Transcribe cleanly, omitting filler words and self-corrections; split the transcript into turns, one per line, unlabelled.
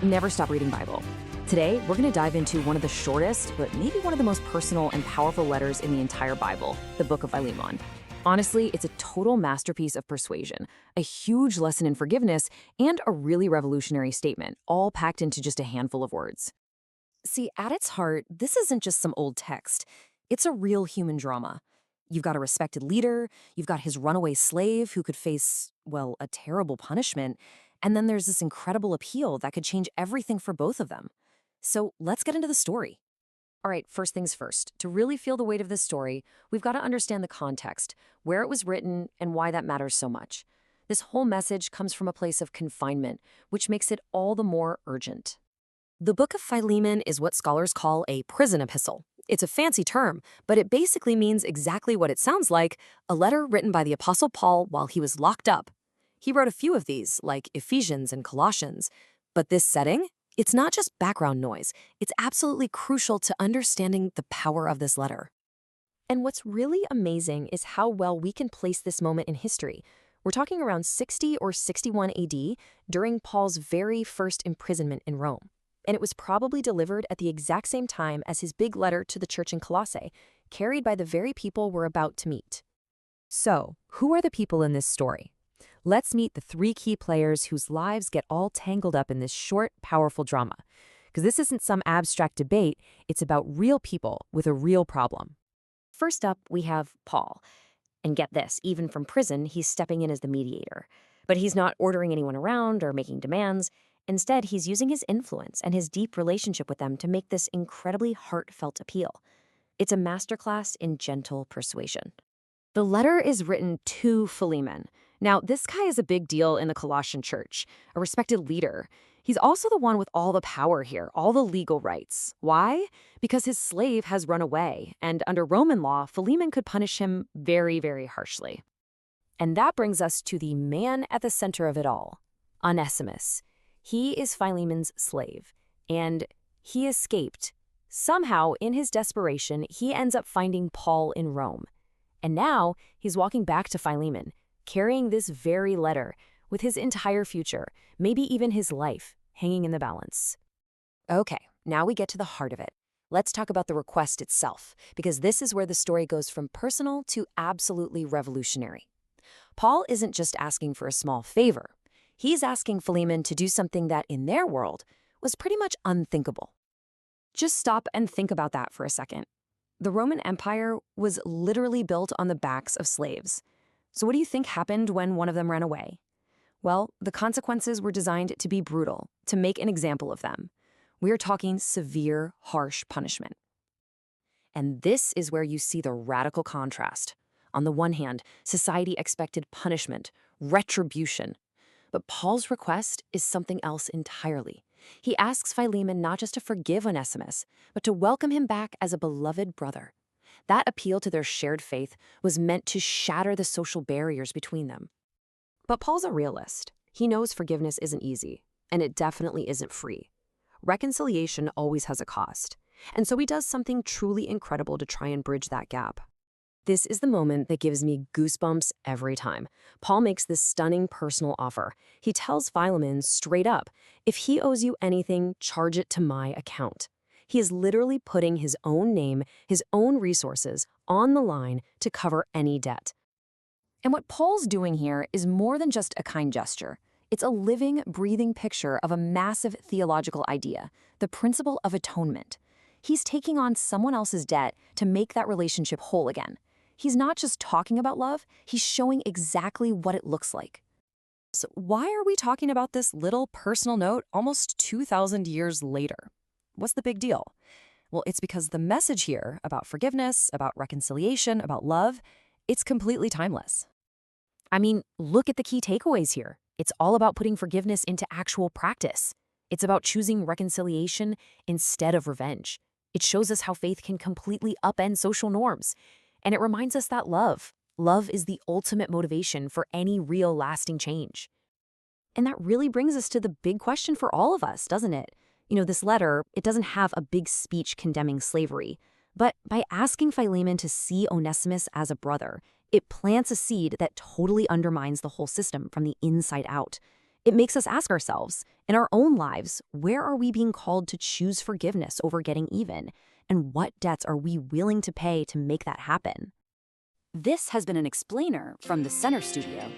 Never stop reading Bible. Today, we're going to dive into one of the shortest, but maybe one of the most personal and powerful letters in the entire Bible, the book of Philemon. Honestly, it's a total masterpiece of persuasion, a huge lesson in forgiveness, and a really revolutionary statement, all packed into just a handful of words. See, at its heart, this isn't just some old text. It's a real human drama. You've got a respected leader, you've got his runaway slave who could face, well, a terrible punishment, and then there's this incredible appeal that could change everything for both of them. So let's get into the story. All right, first things first. To really feel the weight of this story, we've got to understand the context, where it was written, and why that matters so much. This whole message comes from a place of confinement, which makes it all the more urgent. The book of Philemon is what scholars call a prison epistle. It's a fancy term, but it basically means exactly what it sounds like, a letter written by the Apostle Paul while he was locked up. He wrote a few of these, like Ephesians and Colossians. But this setting, it's not just background noise. It's absolutely crucial to understanding the power of this letter. And what's really amazing is how well we can place this moment in history. We're talking around 60 or 61 AD, during Paul's very first imprisonment in Rome. And it was probably delivered at the exact same time as his big letter to the church in Colossae, carried by the very people we're about to meet. So, who are the people in this story? Let's meet the three key players whose lives get all tangled up in this short, powerful drama. Because this isn't some abstract debate, it's about real people with a real problem. First up, we have Paul. And get this, even from prison, he's stepping in as the mediator. But he's not ordering anyone around or making demands. Instead, he's using his influence and his deep relationship with them to make this incredibly heartfelt appeal. It's a masterclass in gentle persuasion. The letter is written to Philemon. Now, this guy is a big deal in the Colossian church, a respected leader. He's also the one with all the power here, all the legal rights. Why? Because his slave has run away, and under Roman law, Philemon could punish him very, very harshly. And that brings us to the man at the center of it all, Onesimus. He is Philemon's slave, and he escaped. Somehow, in his desperation, he ends up finding Paul in Rome. And now, he's walking back to Philemon, carrying this very letter, with his entire future, maybe even his life, hanging in the balance. Okay, now we get to the heart of it. Let's talk about the request itself, because this is where the story goes from personal to absolutely revolutionary. Paul isn't just asking for a small favor. He's asking Philemon to do something that, in their world, was pretty much unthinkable. Just stop and think about that for a second. The Roman Empire was literally built on the backs of slaves. So what do you think happened when one of them ran away? Well, the consequences were designed to be brutal, to make an example of them. We are talking severe, harsh punishment. And this is where you see the radical contrast. On the one hand, society expected punishment, retribution. But Paul's request is something else entirely. He asks Philemon not just to forgive Onesimus, but to welcome him back as a beloved brother. That appeal to their shared faith was meant to shatter the social barriers between them. But Paul's a realist. He knows forgiveness isn't easy, and it definitely isn't free. Reconciliation always has a cost, and so he does something truly incredible to try and bridge that gap. This is the moment that gives me goosebumps every time. Paul makes this stunning personal offer. He tells Philemon straight up, if he owes you anything, charge it to my account. He is literally putting his own name, his own resources, on the line to cover any debt. And what Paul's doing here is more than just a kind gesture. It's a living, breathing picture of a massive theological idea, the principle of atonement. He's taking on someone else's debt to make that relationship whole again. He's not just talking about love, he's showing exactly what it looks like. So why are we talking about this little personal note almost 2,000 years later? What's the big deal? Well, it's because the message here about forgiveness, about reconciliation, about love, it's completely timeless. I mean, look at the key takeaways here. It's all about putting forgiveness into actual practice. It's about choosing reconciliation instead of revenge. It shows us how faith can completely upend social norms. And it reminds us that love is the ultimate motivation for any real lasting change. And that really brings us to the big question for all of us, doesn't it? You know, this letter, it doesn't have a big speech condemning slavery, but by asking Philemon to see Onesimus as a brother, it plants a seed that totally undermines the whole system from the inside out. It makes us ask ourselves, in our own lives, where are we being called to choose forgiveness over getting even? And what debts are we willing to pay to make that happen? This has been an explainer from the Center Studio.